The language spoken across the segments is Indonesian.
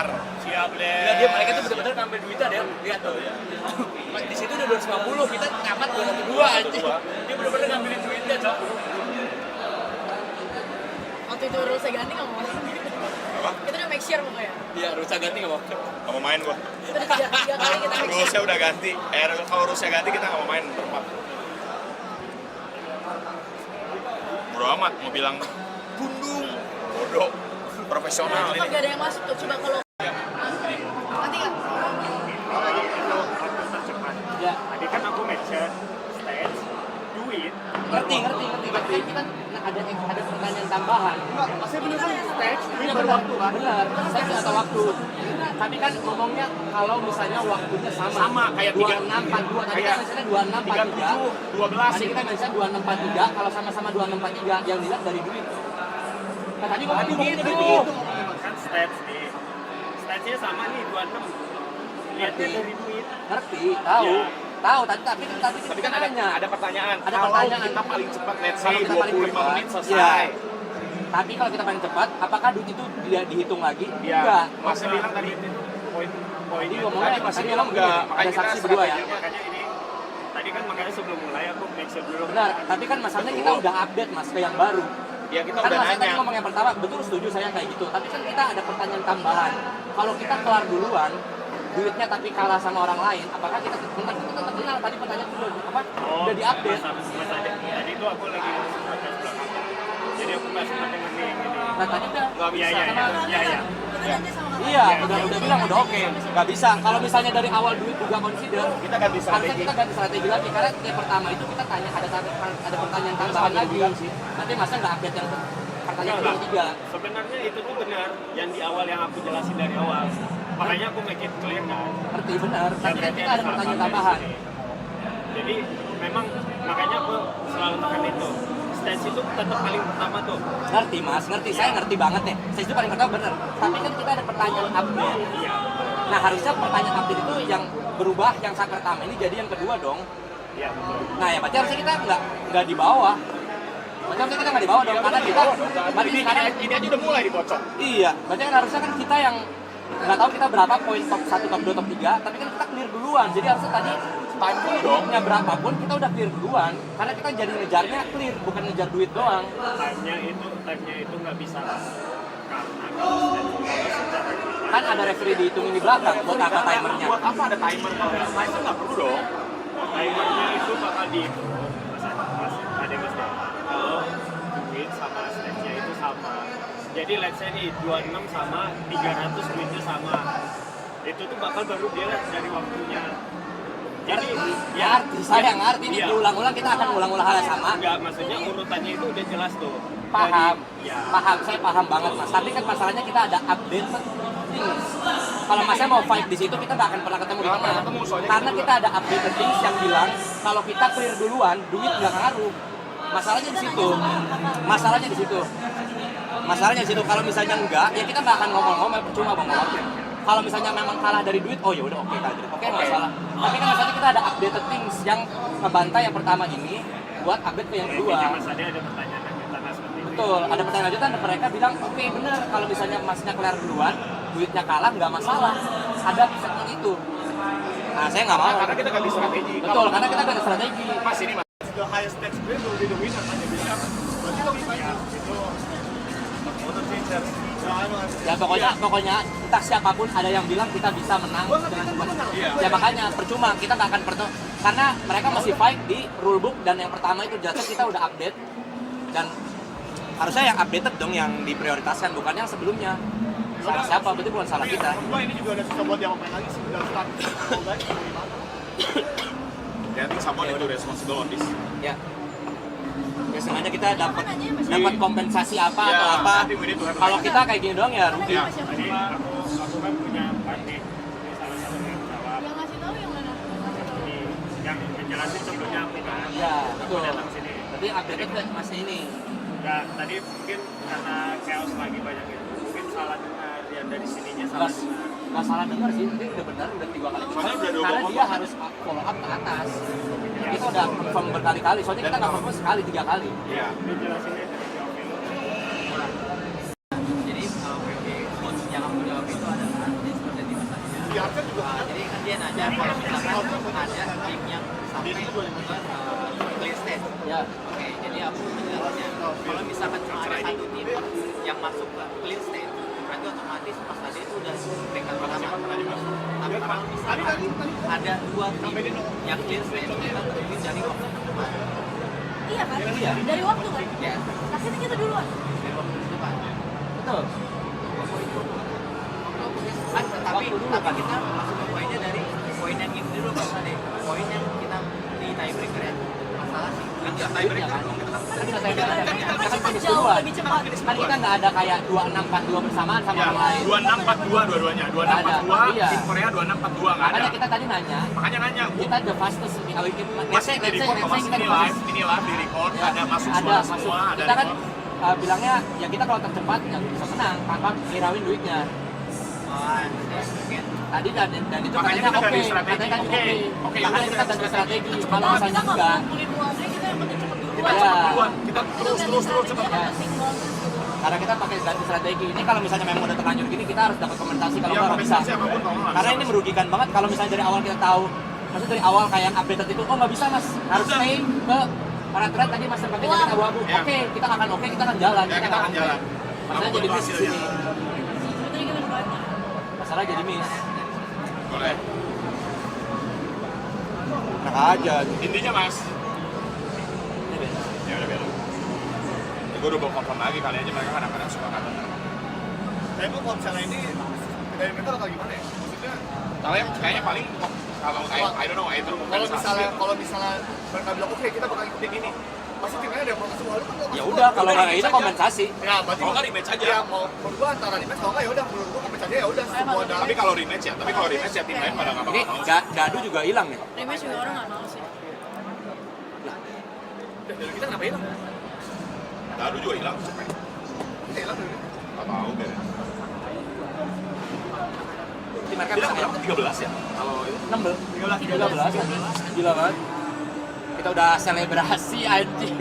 kelar. Siap deh. Lihat dia, mereka tuh bener-bener ngambil duitnya deh. Lihat tuh. Di situ udah 250, kita ngamat 212 aja. Dia bener-bener ngambilin duitnya, Cok. Waktu itu Rusa ganti nggak mau? Apa? Kita udah make sure pokoknya. Iya, Rusa ganti nggak mau? Nggak mau main gua. Kita udah tiga kali kita make sure. Rulesnya udah ganti. Kalau rulesnya ganti kita nggak mau main berempat. Bodo amat, mau bilang bundung, bodoh, profesional Tetap ini. gak ada yang masuk tuh. Coba kalau nanti nggak? Ya, Tadi kan aku mention stage, duit. ngerti. Tapi kan kita ada pertanyaan tambahan. Masih bener kan stage, duit Iya baru benar, waktu kan? benar. Saya nggak tahu waktu. Tapi kan ngomongnya kalau misalnya waktunya sama. Sama, kayak 2642. Tadi kan misalnya 2643. 12. Tadi kita misalnya 2643. Kalau sama-sama 2643 yang dilihat dari duit. Nah, tadi ngomongnya begitu. Kan stage nih. Stage-nya sama nih 26. Lihatnya dari duit. Ngerti, tahu. Iya. Tahu, tapi Tapi kan ada pertanyaan. Ada Kalau pertanyaan. kita paling cepat, let's Kalau say kita paling 25 cepat, menit iya. selesai. Tapi kalau kita paling cepat, apakah duit itu dia dihitung lagi? Iya. Enggak. Masih bilang tadi Tadi Jadi ngomongnya ngomongnya masih tadi bilang ngomong enggak, gini, makanya ada kita saksi berdua ya. makanya ini tadi kan makanya sebelum mulai aku make sure dulu. Benar, tapi kan masalahnya kita udah update Mas ke yang baru. ya kita Kan udah Mas tadi nanya. ngomong yang pertama, betul setuju saya kayak gitu. Tapi kan kita ada pertanyaan tambahan. Kalau kita kelar duluan, duitnya tapi kalah sama orang lain, apakah kita tetap kenal? Tadi pertanyaan itu udah diupdate. Tadi itu aku lagi podcast belakang. Jadi aku nggak sempat dengerin ini. Nah tadi udah Nggak bisa. Iya. Udah nanti sama kakak. Iya, udah bilang udah oke. Nggak bisa. Kalau misalnya dari awal duit juga consider, Kita ganti harusnya strategi. kita ganti strategi lagi karena yang pertama itu kita tanya ada pertanyaan tambahan lagi. Nanti masa nggak update yang pertanyaan Enggak. ketiga. Sebenarnya itu tuh benar yang di awal yang aku jelasin dari awal. Makanya aku make it clear kan. Ngerti benar. Tapi kan Berarti kita ada pertanyaan tambahan. Jadi memang makanya aku selalu tekan itu. Stage itu tetap paling pertama tuh. Ngerti Mas, ngerti. Saya ngerti banget nih. Saya itu paling pertama benar. Tapi kan kita ada pertanyaan update. Iya. Nah harusnya pertanyaan update itu yang berubah yang saat pertama ini jadi yang kedua dong. Iya betul. Nah ya berarti harusnya kita nggak di bawah. Berarti harusnya kita nggak di bawah dong karena kita berarti sekarang Ini aja udah mulai dibocok. iya. Berarti kan harusnya kan kita yang nggak tahu kita berapa poin top 1, top 2, top 3, tapi kan kita clear duluan. Jadi harusnya tadi Time dulu dong. duitnya berapapun kita udah clear duluan. Karena kita jadi ngejarnya clear, bukan ngejar duit doang. Time-nya itu nggak bisa karena kalau secara Kan ada referee dihitungin di belakang buat apa timernya. Buat apa ada timer kalau timer nggak perlu dong. timernya itu bakal di ada mas kalau duit sama stage-nya itu sama. Jadi let's say nih 26 sama 300 duitnya sama. Itu tuh bakal baru dia dari waktunya. Jadi Ya, saya ngerti ini Iya. diulang-ulang kita akan ulang-ulang hal yang sama. enggak, maksudnya urutannya itu udah jelas tuh. Paham, Ya. paham, saya paham banget Mas. Tapi kan masalahnya kita ada update things. Kalau Masnya mau fight di situ kita nggak akan pernah ketemu di Nggak tengah. akan ketemu, soalnya Karena kita kita ada update things yang bilang kalau kita clear duluan, duit nggak ngaruh. Masalahnya di situ. Masalahnya di situ. Masalahnya di situ. Kalau misalnya enggak, ya kita nggak akan ngomong-ngomong, percuma ngomong. Kalau misalnya memang kalah dari duit, oh ya udah oke kali. Oke nggak salah. Tapi kan masalahnya kita ada updated things yang ngebantai yang pertama ini buat update ke yang kedua. Kayaknya Mas Ade ada pertanyaan lanjutan seperti itu. Betul, ada pertanyaan lanjutan dan mereka bilang oke bener kalau misalnya Masnya kelar duluan, duitnya kalah nggak masalah. Ada seperti itu. Nah saya nggak mau. Karena kita ganti strategi. Betul, karena kita ada strategi. Mas ini mas. The highest stage grade will be the winner. Tanya bisa. Berarti lebih banyak. Itu motor changer. Ya pokoknya entah siapapun ada yang bilang kita bisa menang dengan cepat. Iya. Ya makanya percuma kita nggak akan percuma karena mereka masih fight di rulebook dan yang pertama itu jelasnya kita udah update dan harusnya yang updated dong yang diprioritaskan bukan yang sebelumnya. Salah siapa? Berarti bukan salah kita. Gua ini juga ada susah buat yang main lagi sih. Udah start. Ya, I think someone itu responsible on this. Ya. Ya sengaja kita dapat kompensasi apa Ya, atau apa. nanti we need to have Kalau like- kita kayak gini doang ya rugi. Ya. Tadi aku kan punya pandit ini salah satu yang jawab Yang ngasih tahu yang mana? Ngasih tahu. ini yang menjelasin sebelumnya aku kan. Ya, Aku betul. datang sini. Berarti update kan masih ini. Ya, tadi mungkin karena chaos lagi banyak itu, mungkin salah dengar yang dari sininya salah Nggak dengar. nggak salah dengar sih, ini udah benar, udah 3 kali. Soalnya udah 20 Karena dia potong. harus follow up ke atas. Kita udah confirm berkali-kali, soalnya kita nggak confirm sekali, 3 kali. Iya. Dia jelasinnya dari jawab itu. Jadi POV yang aku jawab itu adalah voucher juga Jadi kan dia nanya kalau misalkan ada tim yang sampai ke clear stage. Ya. Oke, jadi aku menjelasnya kalau misalkan cuma ada satu tim yang masuk ke clear stage, berarti otomatis pas tadi itu udah peringkat pertama. Tapi kalau misalkan ada dua tim yang clear stage, kita tungguin dari waktu depan. Iya kan? Iya. Dari waktu kan? Ya, Akhirnya kita duluan. dari waktu depan. Betul. Kan tapi kita masuk ke poinnya dari poin yang ini dulu pas tadi. Poin yang kita di tiebreaker ya. Masalah sih. Kan nggak tiebreaker kan? dong. Kan kita tanya Kan kan kita finish jauh duluan. lebih cepat. Kan kita nggak ada kayak 2642 bersamaan sama ya orang lain. 2642 dua-duanya, 2642 Iya. tim Korea 2642 nggak ada. Makanya kita tadi nanya, Makanya nanya, kita the fastest di awal kita. masih di record, masih ini live di record, ada masuk suara semua, ada Kita kan record. bilangnya ya kita kalau tercepat ya bisa menang tanpa ngirawin duitnya. Mungkin Tadi dan itu Makanya katanya kita oke, ganti strategi. katanya kan Oke. oke. Oke, Makanya udah, kita kita ganti strategi. Kalau Kita misalnya nggak enggak, ngumpulin uangnya, kita yang penting cepet duluan. Kita Iya. cepet duluan, kita terus cepat. Ya. Penting banget. Karena kita pakai ganti strategi. Ini kalau misalnya memang udah terlanjur gini, kita harus dapat kompensasi kalau Iya, nggak bisa. kompensasi apapun kalau nggak Karena bisa, ini Mas. merugikan banget kalau misalnya dari awal kita tahu. Maksudnya dari awal kayak yang updated itu, oh nggak bisa mas, harus Bisa. stay ke peraturan tadi mas pakai jaket abu-abu. Iya. Oke, kita akan jalan. Ya, kita akan jalan. Masalah jadi miss di sini. Itu juga banyak. Masalah jadi miss. Boleh. Enak aja. Intinya mas, ya udah beda. Ya, gue udah bawa confirm lagi kali aja mereka kadang-kadang suka kata. Saya mau kalau misalnya ini dari mereka atau gimana ya? Maksudnya kayaknya paling kalau I don't know, kalau misalnya mereka bilang oke kita bakal ikutin ini, pasti timnya ada yang mau semua lu kan nggak Ya mau udah semua. kalau nggak itu Rematch kompensasi. aja. Ya berarti Kalau nggak rematch aja. Ya mau menurut gua antara rematch kalau nggak ya udah menurut gua rematch aja ya udah semua ada. Tapi kalau rematch ya tim lain pada nggak Ini bakal mau. Dadu juga hilang nih. Rematch juga orang nggak mau sih. Dari kita kenapa hilang? Dadu juga hilang. Kita hilang dulu. Nggak tahu deh. Di mereka Bilang bisa berapa? 13 ya? Kalau itu 16, 13, gila banget. Kita udah selebrasi anjing.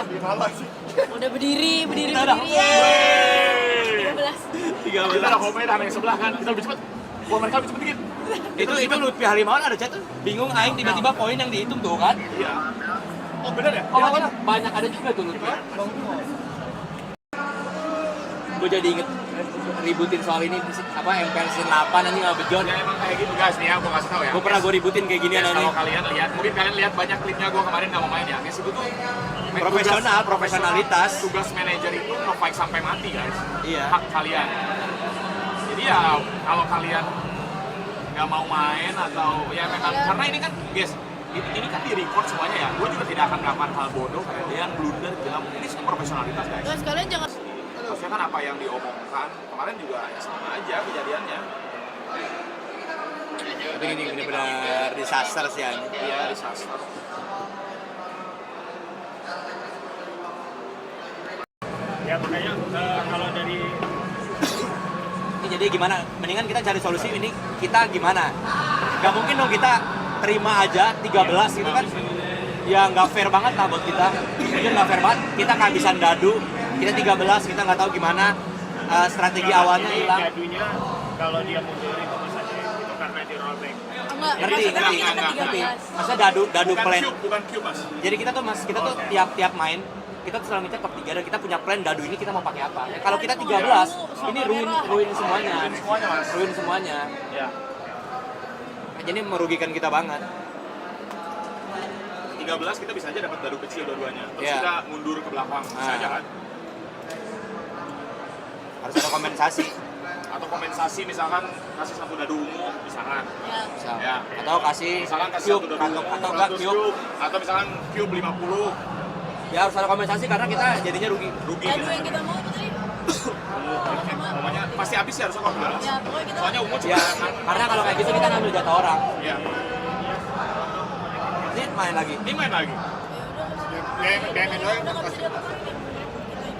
gimana sih? Udah berdiri. Kita udah- 13. Kita udah komen yang sebelah kan, kita lebih cepet. Gua mereka lebih cepet dikit. itu Lutfi Halimawan ada chat tuh bingung aing tiba-tiba poin yang dihitung tuh kan. Iya. Oh bener ya? Oh makanya banyak ada juga tuh Lutfi. Gue jadi inget ributin soal ini apa MPL Season 8 nanti nggak bejon. Ya emang kayak gitu guys nih ya, gua kasih tau ya. Gue pernah gue ributin kayak ginian Guys, nanti. kalau kalian lihat, mungkin kalian lihat banyak klipnya gua kemarin nggak mau main ya. Guys itu tuh Profesional, profesionalitas. Tugas manajer itu nge-fight sampai mati guys. Iya. Hak kalian. Jadi ya kalau kalian nggak mau main atau ya memang karena ini kan guys ini kan di record semuanya ya. Gue juga tidak akan melakukan hal bodoh kayak dia yang blunder bilang ini semua profesionalitas guys. Guys, kalian jangan Maksudnya kan apa yang diomongkan kemarin juga ya sama aja kejadiannya. Tapi ini benar-benar disaster sih anjing. Iya, disaster. Ya makanya kalau dari Ini jadi gimana? Mendingan kita cari solusi ini kita gimana? Gak mungkin dong kita terima aja 13 gitu kan? Ya nggak fair banget lah buat kita. Jujur nggak fair banget. Kita kehabisan Dadu, kita 13, kita nggak tahu gimana strategi awalnya ini hilang. gadunya kalau dia mundur itu bisa aja itu karena di rollback. enggak. Ngerti, Kita ngerti, kan ngerti. 13. Maksudnya Dadu plan. Bukan Q mas. Jadi kita tuh kita tuh tiap main kita tuh selalu ngecek top 3 dan kita punya plan Dadu ini kita mau pakai apa. Ya, kalau kita 13, ini ruin semuanya. Semuanya mas. Ruin semuanya. Ya. Jadi merugikan kita banget. 13 kita bisa aja dapat dadu kecil dua-duanya. Terus Iya. kita mundur ke belakang bisa Ah. aja kan. Harus ada kompensasi. Atau kompensasi misalkan kasih satu dadu ungu misalkan. Ya. Bisa. Ya. Atau kasih Misalkan kasih cube satu dadu atau enggak 100 cube. atau misalkan cube 50 Ya harus ada kompensasi karena kita jadinya rugi. rugi. Dadu yang kita mau itu tadi. Pokoknya pasti habis ya harusnya kalau 12. Ya, pokoknya kita Soalnya ungu cuma Ya, karena kalau kayak gitu kita ngambil jatah orang. ya. Ini main lagi. Ini main lagi.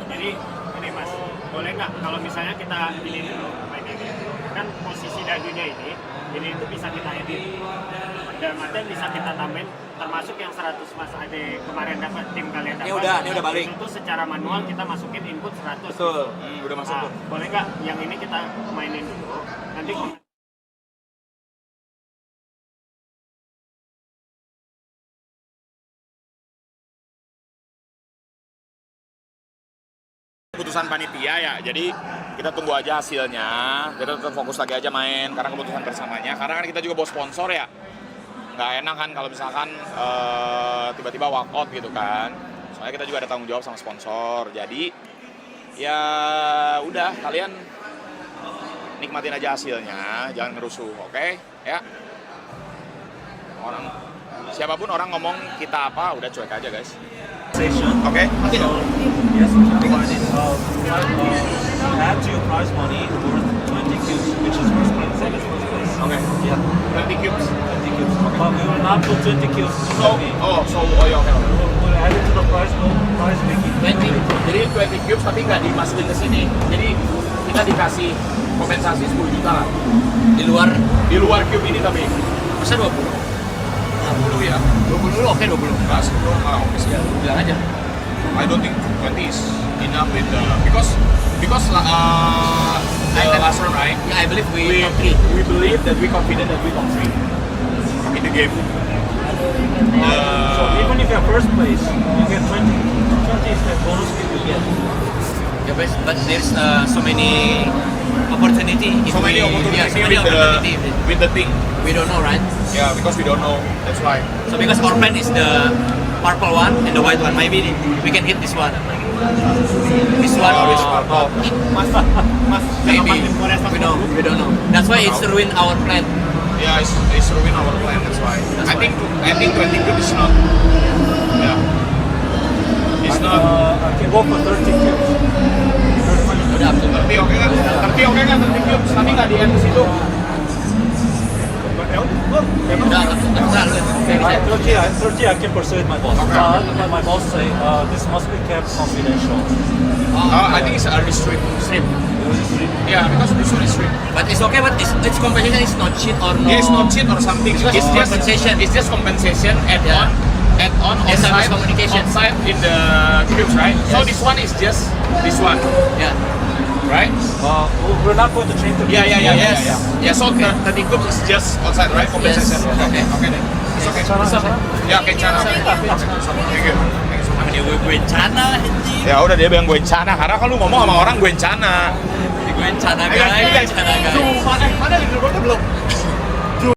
Jadi ini mas, boleh nggak kalau misalnya kita ini dulu main ini, kan posisi dadunya ini itu bisa kita edit. Dan artinya bisa kita tambahin, termasuk yang 100 mas Ade kemarin dapat tim kalian dapat. Ini udah balik. Itu secara manual kita masukin input 100. Betul. Udah masuk Nah, tuh. boleh nggak yang ini kita mainin dulu, nanti keputusan panitia ya. Jadi kita tunggu aja hasilnya. Kita tetap fokus lagi aja main karena keputusan bersamanya. Karena kan kita juga bawa sponsor ya. Nggak enak kan kalau misalkan tiba-tiba walkout gitu kan. Soalnya kita juga ada tanggung jawab sama sponsor. Jadi ya udah kalian nikmatin aja hasilnya, jangan ngerusuh, oke? Ya. Siapapun orang ngomong kita apa, udah cuek aja guys. Station. Oke? So, yes, one is add to your prize money worth 20 cubes, which is first place. Same as first place. Oke. Yeah, 20 cubes. 20 cubes. But we will not put 20 cubes. Oh ya oke. We'll add it to the prize making. 20, jadi 20 cubes tapi nggak dimasukin ke sini. Jadi kita dikasih kompensasi 10 juta lah. Di luar cube ini tapi. Masa 20? 20 ya. 20 dulu oke 20. Enggak, 10 nggak oke sih. Bilang aja. I don't think 20 is enough with the because the last round, right? Yeah, I believe we top 3. We believe that we confident that we top 3 in the game. So even if you're first place, you get 20 is the bonus cube you get. Yeah, but there's so many opportunity. So many opportunity, Yeah, so many opportunity. with the thing. We don't know, right? Yeah, because we don't know. That's why. So because our plan is the purple one and the white one, maybe we can hit this one. This one, Which purple? maybe we don't know. That's why it's ruin our plan. Yeah, it's ruin our plan. That's why. That's I think 20 good is not. Yeah. It's not. I can go for 30 cubes. Udah up to 30 oke kan? 30 oke kan? 30 cubes. Tapi nggak di end ke situ. udah terserah lu. Kayak bisa. 30 I can persuade my boss. But my boss say this must be kept confidential. I think it's a restrict. Strip. Yeah, because this one is strict. But it's okay, but it's compensation is not cheat or no. Yeah, it's not cheat or something. Because It's it's just compensation. It's just compensation Yeah. add on SMS outside, communication. outside in the cubes, right? So Yes. this one is just this one, Yeah. right? We're not going to change the Yeah. Yes. Yeah, so 30 cubes is just outside, right? Compensation. Yes. Okay, okay then. It's okay. It's okay. Ya, oke, Cana. Thank you. Thank you so much. Dia gue cana anjing. Ya udah dia bilang gue Cana karena kan lu ngomong sama orang gue Cana. Gue cana guys, cana guys. Mana leaderboardnya belum?